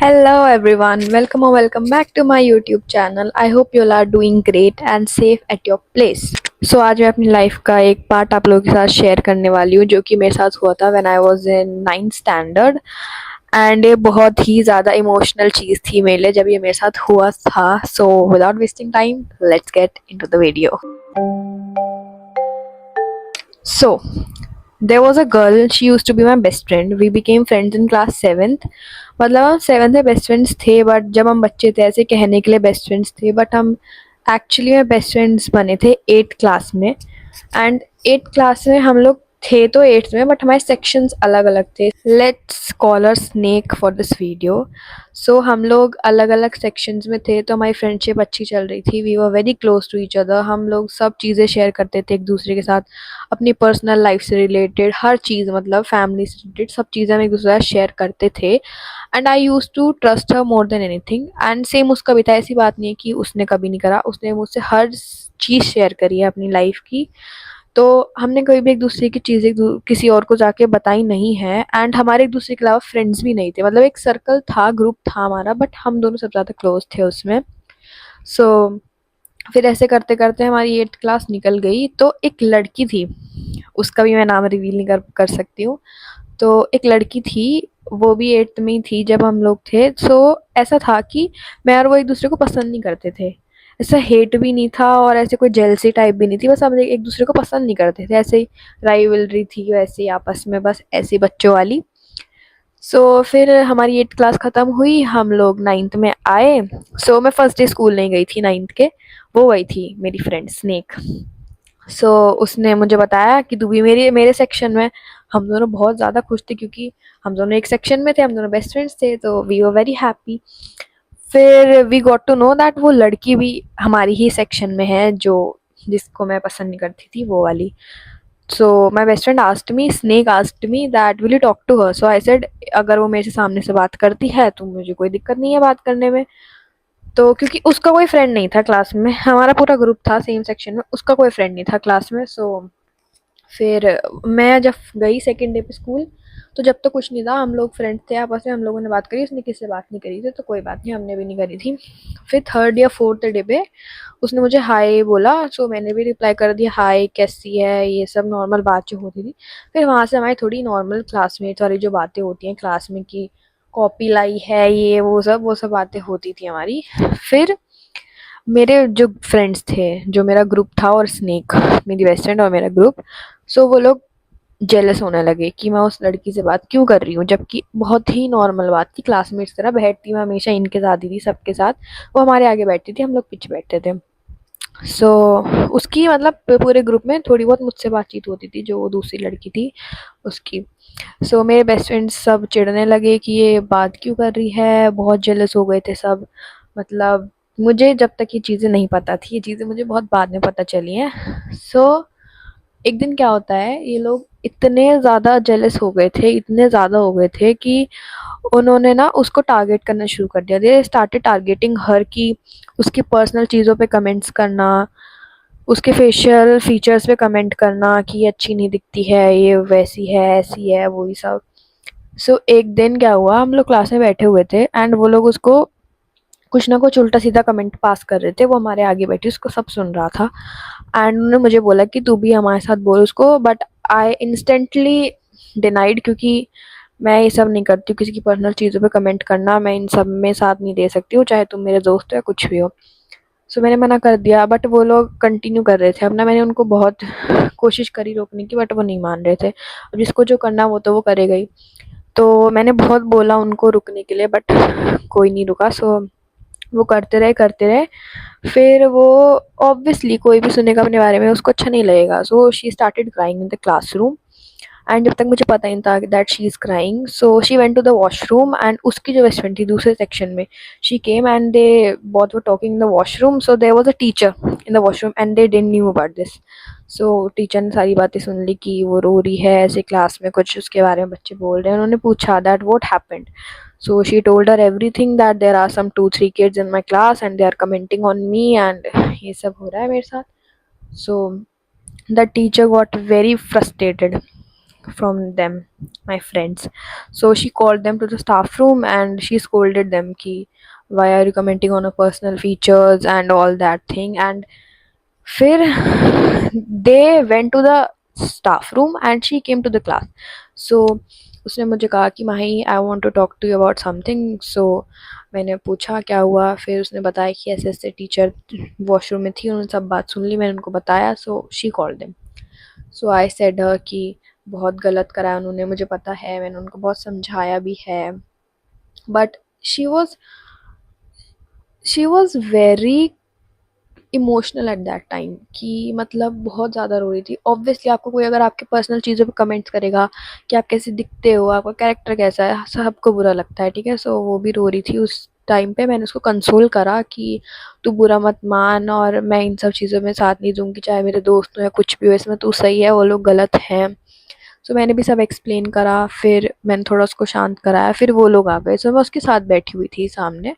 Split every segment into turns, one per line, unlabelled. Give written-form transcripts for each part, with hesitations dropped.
Hello everyone, welcome or welcome back to my YouTube channel. I hope you all are doing great and safe at your place. So आज मैं अपनी life का एक part आप लोगों के साथ शेयर करने वाली हूँ जो कि मेरे साथ हुआ था when I was in 9th standard. And ये बहुत ही ज़्यादा इमोशनल चीज़ थी मेरे लिए जब ये मेरे साथ हुआ था। So without wasting time let's get into the video. So there was a girl, she used to be my best friend. We became friends in class 7th. मतलब हम 7th में बेस्ट फ्रेंड्स थे बट जब हम बच्चे थे ऐसे कहने के लिए बेस्ट फ्रेंड्स थे बट हम एक्चुअली में बेस्ट फ्रेंड्स बने थे 8th क्लास में। एंड 8th क्लास में हम लोग थे तो 8th में बट हमारे सेक्शंस अलग अलग थे। Let's call her snake for this video. So हम लोग अलग अलग सेक्शंस में थे तो हमारी फ्रेंडशिप अच्छी चल रही थी। We were very close to each other. हम लोग सब चीज़ें शेयर करते थे एक दूसरे के साथ, अपनी पर्सनल लाइफ से रिलेटेड हर चीज़, मतलब फैमिली से रिलेटेड सब चीज़ें हम एक दूसरे के साथ शेयर करते थे। And I used to trust her more than anything. And same उसका भी था, ऐसी बात नहीं है कि उसने कभी नहीं करा, उसने मुझसे हर चीज़ शेयर करी है अपनी लाइफ की। तो हमने कभी भी एक दूसरे की चीज़ें किसी और को जाके बताई नहीं है। एंड हमारे एक दूसरे के अलावा फ्रेंड्स भी नहीं थे, मतलब एक सर्कल था, ग्रुप था हमारा, बट हम दोनों सबसे ज़्यादा क्लोज थे उसमें। सो फिर ऐसे करते करते हमारी 8th क्लास निकल गई तो एक लड़की थी, उसका भी मैं नाम रिवील नहीं कर सकती हूँ। तो एक लड़की थी, वो भी 8th में ही थी जब हम लोग थे। सो ऐसा था कि मैं और वो एक दूसरे को पसंद नहीं करते थे। ऐसा हेट भी नहीं था और ऐसे कोई जेलसी टाइप भी नहीं थी, बस हम एक दूसरे को पसंद नहीं करते थे, ऐसे ही राइवलरी थी वैसे ही आपस में, बस ऐसी बच्चों वाली। फिर हमारी 8th क्लास ख़त्म हुई, हम लोग 9th में आए। मैं फर्स्ट डे स्कूल नहीं गई थी 9th के, वो गई थी मेरी फ्रेंड स्नेक। उसने मुझे बताया कि तू भी मेरे मेरे सेक्शन में। हम दोनों बहुत ज़्यादा खुश थे क्योंकि हम दोनों एक सेक्शन में थे, हम दोनों बेस्ट फ्रेंड्स थे, तो वी वर वेरी हैप्पी। फिर we got to know that वो लड़की भी हमारी ही सेक्शन में है, जो जिसको मैं पसंद नहीं करती थी, वो वाली। My best friend asked me, snake asked me that will you talk to her. So I said अगर वो मेरे से सामने से बात करती है तो मुझे कोई दिक्कत नहीं है बात करने में। तो क्योंकि उसका कोई फ्रेंड नहीं था क्लास में, हमारा पूरा ग्रुप था सेम सेक्शन में, उसका कोई फ्रेंड नहीं था क्लास में। फिर मैं जब गई सेकंड डे पे स्कूल, तो जब तो कुछ नहीं था, हम लोग फ्रेंड्स थे आपस में, हम लोगों ने बात करी, उसने किसी से बात नहीं करी थी तो कोई बात नहीं, हमने भी नहीं करी थी। फिर थर्ड या फोर्थ डे पे उसने मुझे हाय बोला। मैंने भी रिप्लाई कर दिया हाय कैसी है, ये सब नॉर्मल बात जो होती थी। फिर वहाँ से हमारी थोड़ी नॉर्मल क्लासमेट वाली जो बातें होती हैं क्लास में कि कॉपी लाई है, ये वो सब बातें होती थी हमारी। फिर मेरे जो फ्रेंड्स थे, जो मेरा ग्रुप था और स्नेक मेरी बेस्ट फ्रेंड और मेरा ग्रुप, वो लोग जेलस होने लगे कि मैं उस लड़की से बात क्यों कर रही हूँ, जबकि बहुत ही नॉर्मल बात थी, क्लासमेट्स तरह बैठती मैं हमेशा इनके साथ ही थी सबके साथ। वो हमारे आगे बैठती थी, हम लोग पीछे बैठते थे। उसकी मतलब पूरे ग्रुप में थोड़ी बहुत मुझसे बातचीत होती थी, जो वो दूसरी लड़की थी उसकी। मेरे बेस्ट फ्रेंड्स सब चिढ़ने लगे कि ये बात क्यों कर रही है, बहुत जेलस हो गए थे सब। मतलब मुझे जब तक ये चीज़ें नहीं पता थी, ये चीज़ें मुझे बहुत बाद में पता चली हैं। सो एक दिन क्या होता है, ये लोग इतने ज़्यादा जेलस हो गए थे, इतने ज़्यादा हो गए थे कि उन्होंने ना उसको टारगेट करना शुरू कर दिया। दे स्टार्टेड टारगेटिंग हर की, उसकी पर्सनल चीज़ों पे कमेंट्स करना, उसके फेशियल फीचर्स पे कमेंट करना कि ये अच्छी नहीं दिखती है, ये वैसी है, ऐसी है, वही सब। एक दिन क्या हुआ, हम लोग क्लास में बैठे हुए थे एंड वो लोग उसको कुछ ना कुछ उल्टा सीधा कमेंट पास कर रहे थे, वो हमारे आगे बैठी, उसको सब सुन रहा था। एंड उन्होंने मुझे बोला कि तू भी हमारे साथ बोल उसको, बट आई इंस्टेंटली डिनाइड, क्योंकि मैं ये सब नहीं करती हूँ, किसी की पर्सनल चीज़ों पे कमेंट करना मैं इन सब में साथ नहीं दे सकती हूँ, चाहे तुम मेरे दोस्त हो या कुछ भी हो। मैंने मना कर दिया बट वो लोग कंटिन्यू कर रहे थे अपना। मैंने उनको बहुत कोशिश करी रोकने की बट वो नहीं मान रहे थे। अब जिसको जो करना वो तो वो करेगा ही। तो मैंने बहुत बोला उनको रुकने के लिए बट कोई नहीं रुका। वो करते रहे। फिर वो ऑब्वियसली कोई भी सुनेगा अपने बारे में उसको अच्छा नहीं लगेगा। She started crying in the classroom. And जब तक मुझे पता ही नहीं था that she is crying, she went to the washroom and उसकी जो बेस्ट फ्रेंड थी दूसरे सेक्शन में, she came and they both were talking in the washroom. There was a teacher in the washroom and they didn't knew about this. Teacher ने सारी बातें सुन ली कि वो रो रही है, ऐसे क्लास में कुछ उसके बारे में बच्चे बोल रहे हैं। उन्होंने पूछा that what happened. She told her everything, that there are some 2-3 kids in my class and they are commenting on me and ये सब हो रहा है मेरे साथ। So the teacher got very frustrated. from them, my friends. So she called them to the staff room and she scolded them ki why are you commenting on a personal features and all that thing. And फिर they went to the staff room and she came to the class. So उसने मुझे कहा कि Mahi I want to talk to you about something. So मैंने पूछा क्या हुआ. फिर उसने बताया कि ऐसे ऐसे टीचर वॉशरूम में थी, उन्होंने सब बात सुन ली, मैंने उनको बताया. So she called them. So I said her कि बहुत गलत करा है उन्होंने, मुझे पता है, मैंने उनको बहुत समझाया भी है. But she was she was very emotional at that time कि मतलब बहुत ज़्यादा रो रही थी. ऑब्वियसली आपको कोई अगर आपके पर्सनल चीज़ों पे कमेंट्स करेगा कि आप कैसे दिखते हो, आपका कैरेक्टर कैसा है, सबको बुरा लगता है, ठीक है. सो वो भी रो रही थी उस टाइम पे. मैंने उसको कंसोल करा कि तू बुरा मत मान और मैं इन सब चीज़ों में साथ नहीं दूंगी, चाहे मेरे दोस्त हो या कुछ भी हो, इसमें तू सही है, वो लोग गलत हैं. सो मैंने भी सब एक्सप्लेन करा. फिर मैंने थोड़ा उसको शांत कराया. फिर वो लोग आ गए. सो मैं उसके साथ बैठी हुई थी सामने.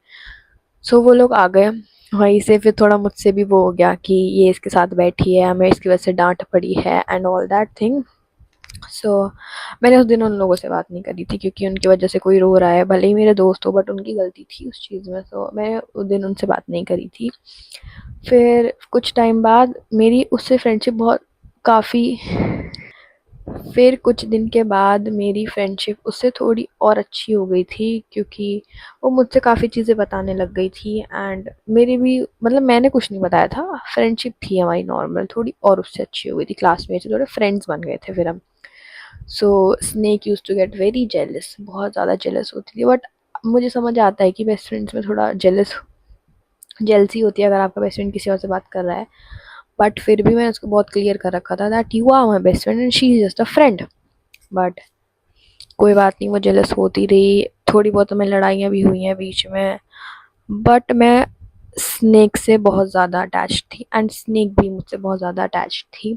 सो वो लोग आ गए. वहीं से फिर थोड़ा मुझसे भी वो हो गया कि ये इसके साथ बैठी है, हमें इसकी वजह से डांट पड़ी है एंड ऑल दैट थिंग. सो मैंने उस दिन उन लोगों से बात नहीं करी थी क्योंकि उनकी वजह से कोई रो रहा है, भले ही मेरे दोस्त हो, बट उनकी गलती थी उस चीज़ में. सो मैं उस दिन उनसे बात नहीं करी थी. फिर कुछ टाइम बाद मेरी उससे फ्रेंडशिप बहुत काफ़ी फिर कुछ दिन के बाद मेरी फ्रेंडशिप उससे थोड़ी और अच्छी हो गई थी क्योंकि वो मुझसे काफ़ी चीज़ें बताने लग गई थी. एंड मेरी भी मतलब मैंने कुछ नहीं बताया था, फ्रेंडशिप थी हमारी नॉर्मल, थोड़ी और उससे अच्छी हो गई थी. क्लासमेट से थोड़े फ्रेंड्स बन गए थे फिर हम. So snake use to get very jealous, बहुत ज़्यादा जेलस होती थी. बट मुझे समझ आता है कि बेस्ट फ्रेंड्स में थोड़ा जेलसी होती है अगर आपका बेस्ट फ्रेंड किसी और से बात कर रहा है. बट फिर भी मैंने उसको बहुत क्लियर कर रखा था that you are my best friend and she is just a friend. But कोई बात नहीं, वो जेलस होती रही. थोड़ी बहुत हमें लड़ाइयाँ भी हुई हैं बीच में. बट मैं स्नेक से बहुत ज़्यादा अटैच थी एंड स्नेक भी मुझसे बहुत ज़्यादा अटैच थी.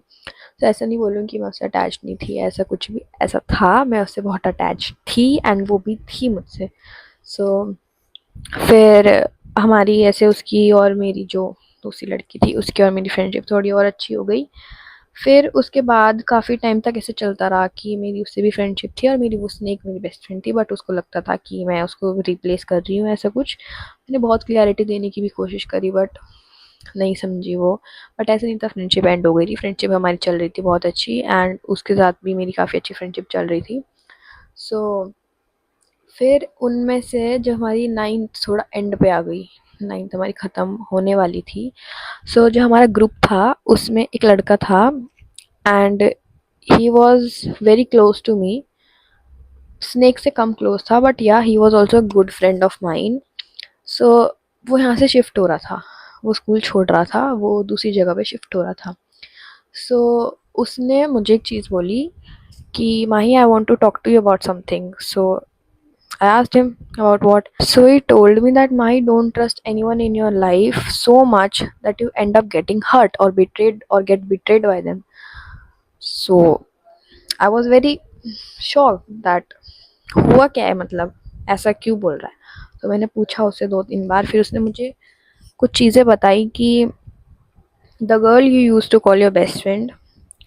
तो ऐसा नहीं बोलूँ कि मैं उससे अटैच नहीं थी, ऐसा कुछ भी ऐसा था, मैं उससे बहुत अटैच थी एंड वो भी थी मुझसे. सो फिर हमारी ऐसे उसकी और मेरी जो दूसरी लड़की थी उसकी और मेरी फ्रेंडशिप थोड़ी और अच्छी हो गई. फिर उसके बाद काफ़ी टाइम तक ऐसे चलता रहा कि मेरी उससे भी फ्रेंडशिप थी और मेरी वो स्नेक मेरी बेस्ट फ्रेंड थी. बट उसको लगता था कि मैं उसको रिप्लेस कर रही हूँ, ऐसा कुछ. मैंने बहुत क्लैरिटी देने की भी कोशिश करी बट नहीं समझी वो. बट ऐसे नहीं था, फ्रेंडशिप एंड हो गई थी. फ्रेंडशिप हमारी चल रही थी बहुत अच्छी एंड उसके साथ भी मेरी काफ़ी अच्छी फ्रेंडशिप चल रही थी. सो फिर उनमें से जो हमारी नाइन्थ थोड़ा एंड पे आ गई, नाइन्थ हमारी ख़त्म होने वाली थी. सो जो हमारा ग्रुप था उसमें एक लड़का था and he was very close to me. Snake से कम क्लोज था but yeah he was also good friend of mine. So वो यहाँ से शिफ्ट हो रहा था, वो स्कूल छोड़ रहा था, वो दूसरी जगह पे शिफ्ट हो रहा था. सो उसने मुझे एक चीज़ बोली कि Mahi I want to talk to you about something. So I asked him about what. So he told me that Mahi, don't trust anyone in your life so much that you end up getting hurt or betrayed or get betrayed by them. So I was very shocked that हुआ क्या है, मतलब ऐसा क्यों बोल रहा है. तो मैंने पूछा उससे 2-3 बार. फिर उसने मुझे कुछ चीज़ें बताई कि the girl you used to call your best friend,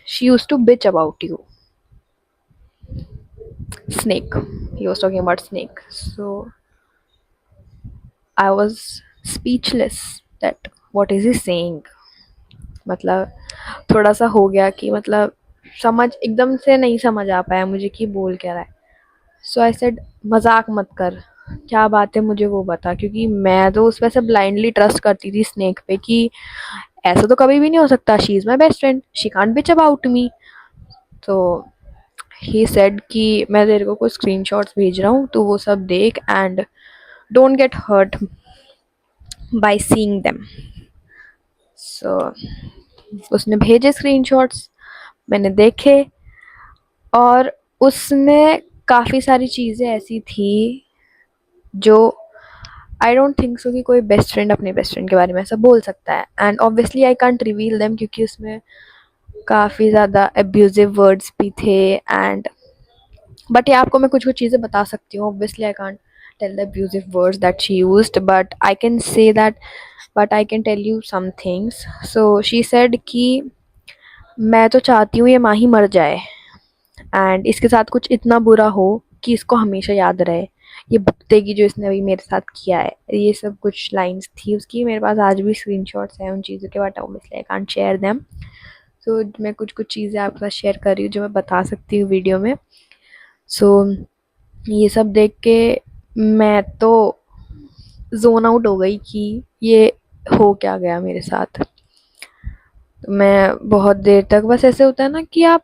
she used to bitch about you. Snake. He was talking about Snake. So I was speechless that what is he saying. मतलब थोड़ा सा हो गया कि मतलब समझ एकदम से नहीं समझ आ पाया मुझे कि बोल क्या रहा है. सो आई सेड मजाक मत कर, क्या बात है मुझे वो बता, क्योंकि मैं तो उस वैसे ब्लाइंडली ट्रस्ट करती थी स्नेक पे कि ऐसा तो कभी भी नहीं हो सकता, she is my best friend, she can't bitch about me. तो ही सेड कि मैं तेरे को कुछ स्क्रीनशॉट्स भेज रहा हूँ, तो वो सब देख and don't get hurt by seeing them. So उसने भेजे स्क्रीनशॉट्स, मैंने देखे और उसमें काफ़ी सारी चीज़ें ऐसी थी जो आई डोंट थिंक सो कि कोई बेस्ट फ्रेंड अपने बेस्ट फ्रेंड के बारे में ऐसा बोल सकता है. And obviously I can't reveal them क्योंकि उसमें काफ़ी ज़्यादा अब्यूजिव वर्ड्स भी थे. एंड बट ये आपको मैं कुछ कुछ चीज़ें बता सकती हूँ. Obviously I can't tell the abusive words that she used, but I can say that, but I can tell you some things. So she said कि मैं तो चाहती हूँ ये माही मर जाए. एंड इसके साथ कुछ इतना बुरा हो कि इसको हमेशा याद रहे, ये भुगतेगी जो इसने अभी मेरे साथ किया है। ये सब कुछ लाइंस थी उसकी, मेरे पास आज भी स्क्रीनशॉट्स हैं उन चीज़ों के, but obviously I can't share them. So मैं कुछ कुछ चीज़ें आपके साथ शेयर कर रही हूँ जो मैं बता सकती हूँ वीडियो में। सो ये सब देख के मैं तो जोन आउट हो गई कि ये हो क्या गया मेरे साथ। तो मैं बहुत देर तक बस ऐसे होता है ना कि आप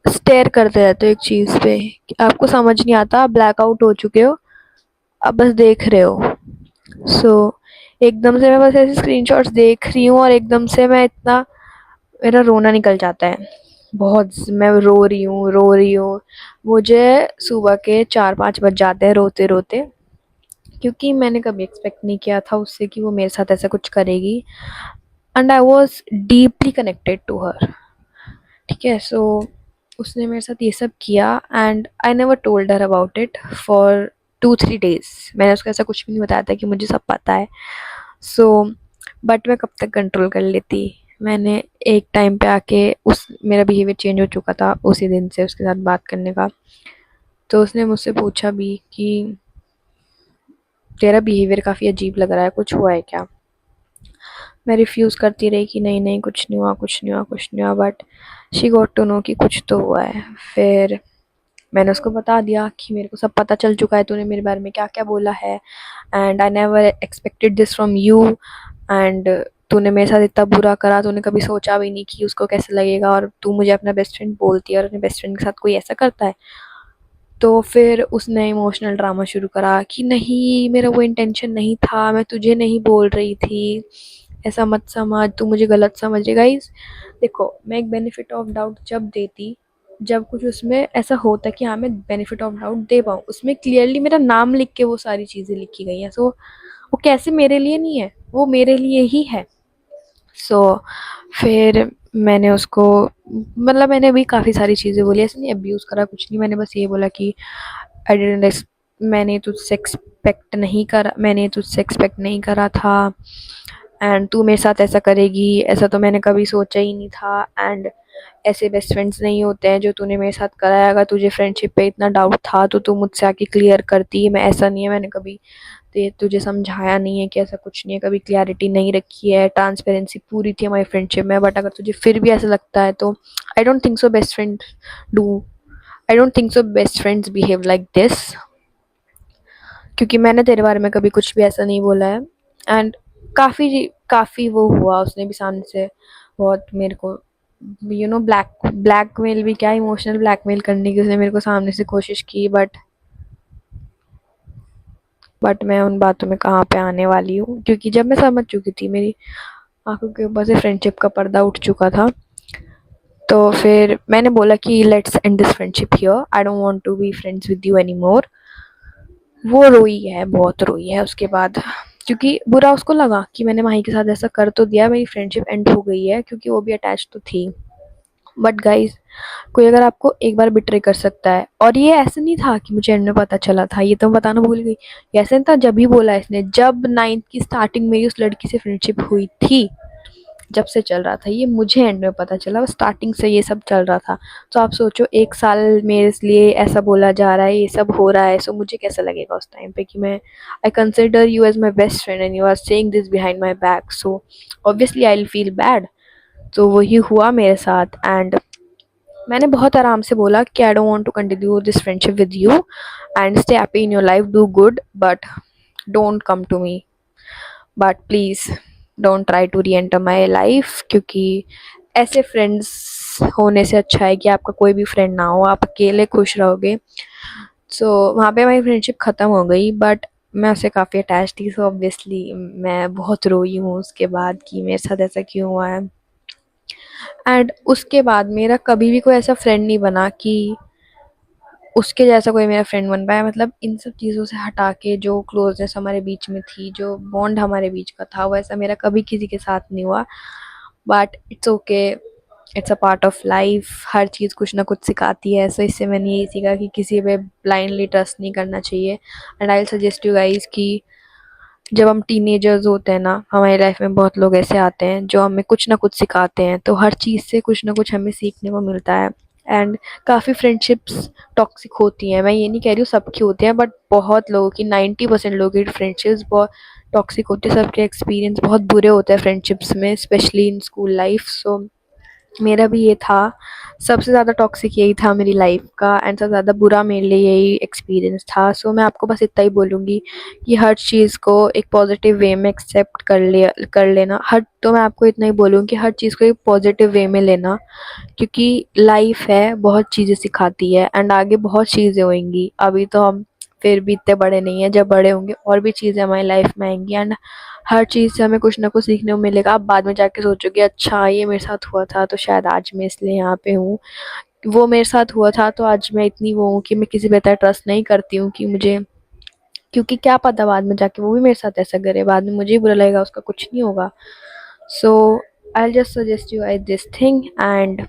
स्टेयर करते रहते हो एक चीज़ पे, कि आपको समझ नहीं आता, आप ब्लैकआउट हो चुके हो, आप बस देख रहे हो। सो एकदम से मैं बस ऐसे स्क्रीनशॉट्स देख रही हूँ और एकदम से मैं इतना, मेरा रोना निकल जाता है बहुत। मैं रो रही हूँ। मुझे सुबह के 4-5 बज जाते हैं रोते रोते, क्योंकि मैंने कभी एक्सपेक्ट नहीं किया था उससे कि वो मेरे साथ ऐसा कुछ करेगी। And I was deeply connected to her. ठीक है, सो उसने मेरे साथ ये सब किया and I never told her about it for 2-3 days। मैंने उसको ऐसा कुछ भी नहीं बताया था कि मुझे सब पता है। सो बट मैं कब तक कंट्रोल कर लेती। मैंने एक टाइम पे आके, उस मेरा बिहेवियर चेंज हो चुका था उसी दिन से उसके साथ बात करने का। तो उसने मुझसे पूछा भी कि तेरा बिहेवियर काफ़ी अजीब लग रहा है, कुछ हुआ है क्या। मैं रिफ्यूज़ करती रही कि नहीं नहीं कुछ नहीं हुआ, कुछ नहीं हुआ, कुछ नहीं हुआ, but she got to know कि कुछ तो हुआ है। फिर मैंने उसको बता दिया कि मेरे को सब पता चल चुका है, तूने मेरे बारे में क्या क्या बोला है, and I never expected this from you. And तूने मेरे साथ इतना बुरा करा, तूने कभी सोचा भी नहीं कि उसको कैसे लगेगा, और तू मुझे अपना बेस्ट फ्रेंड बोलती है और अपने बेस्ट फ्रेंड के साथ कोई ऐसा करता है। तो फिर उसने इमोशनल ड्रामा शुरू करा कि नहीं मेरा वो इंटेंशन नहीं था, मैं तुझे नहीं बोल रही थी, ऐसा मत समझ, तू मुझे गलत समझ रही। गाइस देखो, मैं एक बेनिफिट ऑफ डाउट जब देती, जब कुछ उसमें ऐसा होता कि हाँ मैं बेनिफिट ऑफ डाउट दे पाऊँ। उसमें क्लियरली मेरा नाम लिख के वो सारी चीज़ें लिखी गई हैं। सो वो कैसे मेरे लिए नहीं है, वो मेरे लिए ही है। सो फिर मैंने उसको, मतलब मैंने भी काफ़ी सारी चीज़ें बोली, ऐसे नहीं अब्यूज़ करा कुछ नहीं, मैंने बस ये बोला कि आई डिडंट, मैंने तुझसे एक्सपेक्ट नहीं करा था, एंड तू मेरे साथ ऐसा करेगी ऐसा तो मैंने कभी सोचा ही नहीं था। एंड ऐसे बेस्ट फ्रेंड्स नहीं होते हैं जो तूने मेरे साथ कराया। अगर तुझे फ्रेंडशिप पे इतना डाउट था तो तू मुझसे आके क्लियर करती। मैं ऐसा नहीं है, मैंने कभी तुझे समझाया नहीं है कि ऐसा कुछ नहीं है, कभी क्लियरिटी नहीं रखी है, ट्रांसपेरेंसी पूरी थी हमारी फ्रेंडशिप में। बट अगर तुझे फिर भी ऐसा लगता है तो I don't think so best friend do I don't think so best friends behave like this, क्योंकि मैंने तेरे बारे में कभी कुछ भी ऐसा नहीं बोला है। एंड काफ़ी काफ़ी वो हुआ, उसने भी सामने से बहुत मेरे को ब्लैकमेल भी क्या, इमोशनल ब्लैकमेल करने की उसने मेरे को सामने से कोशिश की। बट मैं उन बातों में कहाँ पे आने वाली हूँ, क्योंकि जब मैं समझ चुकी थी, मेरी आंखों के ऊपर से फ्रेंडशिप का पर्दा उठ चुका था, तो फिर मैंने बोला कि let's end this friendship here, I don't want to be friends with you anymore. वो रोई है, बहुत रोई है उसके बाद, क्योंकि बुरा उसको लगा कि मैंने माही के साथ ऐसा कर तो दिया, मेरी फ्रेंडशिप एंड हो गई है, क्योंकि वो भी अटैच तो थी। बट गाइज, कोई अगर आपको एक बार बिट्रे कर सकता है, और ये ऐसे नहीं था कि मुझे एंड में पता चला था, ये तो मैं बताना भूल गई, ये ऐसे नहीं था। जब ही बोला इसने, जब 9th की स्टार्टिंग मेरी उस लड़की से फ्रेंडशिप हुई थी, जब से चल रहा था ये, मुझे एंड में पता चला, स्टार्टिंग से ये सब चल रहा था। तो आप सोचो, 1 साल मेरे लिए ऐसा बोला जा रहा है, ये सब हो रहा है, सो मुझे कैसा लगेगा उस टाइम पे कि मैं, I consider you as my best friend and you are saying this behind my back, so obviously I will feel bad. तो वही हुआ मेरे साथ। एंड मैंने बहुत आराम से बोला कि I don't want to continue this friendship with you, and stay happy in your life, do good, but don't come to me, but please don't try to reenter my life, क्योंकि ऐसे friends होने से अच्छा है कि आपका कोई भी फ्रेंड ना हो, आप अकेले खुश रहोगे। सो वहाँ पे हमारी फ्रेंडशिप ख़त्म हो गई, बट मैं उससे काफ़ी अटैच थी, सो ऑब्वियसली मैं बहुत रोई हूँ उसके बाद कि मेरे साथ ऐसा क्यों हुआ है। एंड उसके बाद मेरा कभी भी कोई ऐसा फ्रेंड नहीं बना कि उसके जैसा कोई मेरा फ्रेंड बन पाया। मतलब इन सब चीज़ों से हटा के जो क्लोजनेस हमारे बीच में थी, जो बॉन्ड हमारे बीच का था, वैसा मेरा कभी किसी के साथ नहीं हुआ। But it's okay, it's a part of life, हर चीज़ कुछ ना कुछ सिखाती है। सो इससे मैंने यही सीखा कि किसी पे ब्लाइंडली ट्रस्ट नहीं करना चाहिए। And I suggest you guys कि जब हम टीनेजर्स होते हैं ना, हमारी लाइफ में बहुत लोग ऐसे आते हैं जो हमें कुछ ना कुछ सिखाते हैं, तो हर चीज़ से कुछ ना कुछ हमें सीखने को मिलता है। एंड काफ़ी फ्रेंडशिप्स टॉक्सिक होती हैं, मैं ये नहीं कह रही हूँ सबकी होती हैं, बट बहुत लोगों की 90% लोगों की फ्रेंडशिप्स बहुत टॉक्सिक होती है। सबके एक्सपीरियंस बहुत बुरे होते हैं फ्रेंडशिप्स में, स्पेशली इन स्कूल लाइफ। सो मेरा भी ये था, सबसे ज़्यादा टॉक्सिक यही था मेरी लाइफ का, एंड सबसे ज़्यादा बुरा मेरे लिए यही एक्सपीरियंस था। सो मैं आपको बस इतना ही बोलूँगी कि हर चीज़ को एक पॉजिटिव वे में एक्सेप्ट कर लेना। हर तो मैं आपको इतना ही बोलूँगी कि हर चीज़ को एक पॉजिटिव वे में लेना, क्योंकि लाइफ है, बहुत चीज़ें सिखाती है एंड आगे बहुत चीज़ें होंगी। अभी तो हम फिर भी इतने बड़े नहीं हैं, जब बड़े होंगे और भी चीज़ें हमारी लाइफ में आएंगी, एंड हर चीज़ से हमें कुछ ना कुछ सीखने को मिलेगा। आप बाद में जाके सोचोगे अच्छा ये मेरे साथ हुआ था तो शायद आज मैं इसलिए यहाँ पे हूँ, वो मेरे साथ हुआ था तो आज मैं इतनी वो हूँ कि मैं किसी पे इतना ट्रस्ट नहीं करती हूँ कि मुझे, क्योंकि क्या पता बाद में जाके वो भी मेरे साथ ऐसा करे, बाद में मुझे ही बुरा लगेगा, उसका कुछ नहीं होगा। So I just suggest you I this thing, and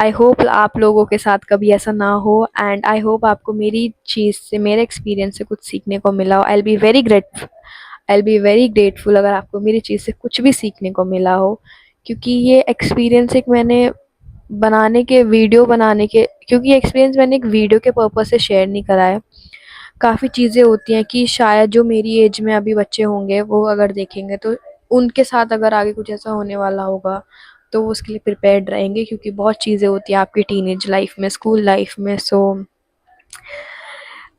I hope आप लोगों के साथ कभी ऐसा ना हो, एंड आई होप आपको मेरी चीज़ से, मेरे एक्सपीरियंस से कुछ सीखने को मिला हो। आई बी वेरी ग्रेटफुल अगर आपको मेरी चीज़ से कुछ भी सीखने को मिला हो, क्योंकि ये एक्सपीरियंस एक मैंने वीडियो बनाने के, क्योंकि ये एक्सपीरियंस मैंने एक वीडियो के पर्पज़ से शेयर नहीं करा है। काफ़ी चीज़ें होती हैं कि शायद जो मेरी एज में अभी बच्चे होंगे वो अगर देखेंगे तो उनके साथ अगर आगे कुछ ऐसा होने वाला होगा तो वो उसके लिए प्रिपेयर्ड रहेंगे, क्योंकि बहुत चीज़ें होती हैं आपकी टीनेज लाइफ में, स्कूल लाइफ में। सो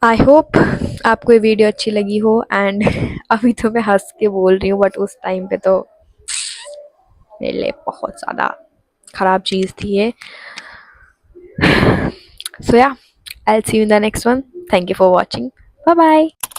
आई होप आपको ये वीडियो अच्छी लगी हो, एंड अभी तो मैं हंस के बोल रही हूँ बट उस टाइम पे तो मेरे लिए बहुत ज़्यादा ख़राब चीज़ थी ये। सो या, I'll see you in the next one. Thank you for watching. Bye bye.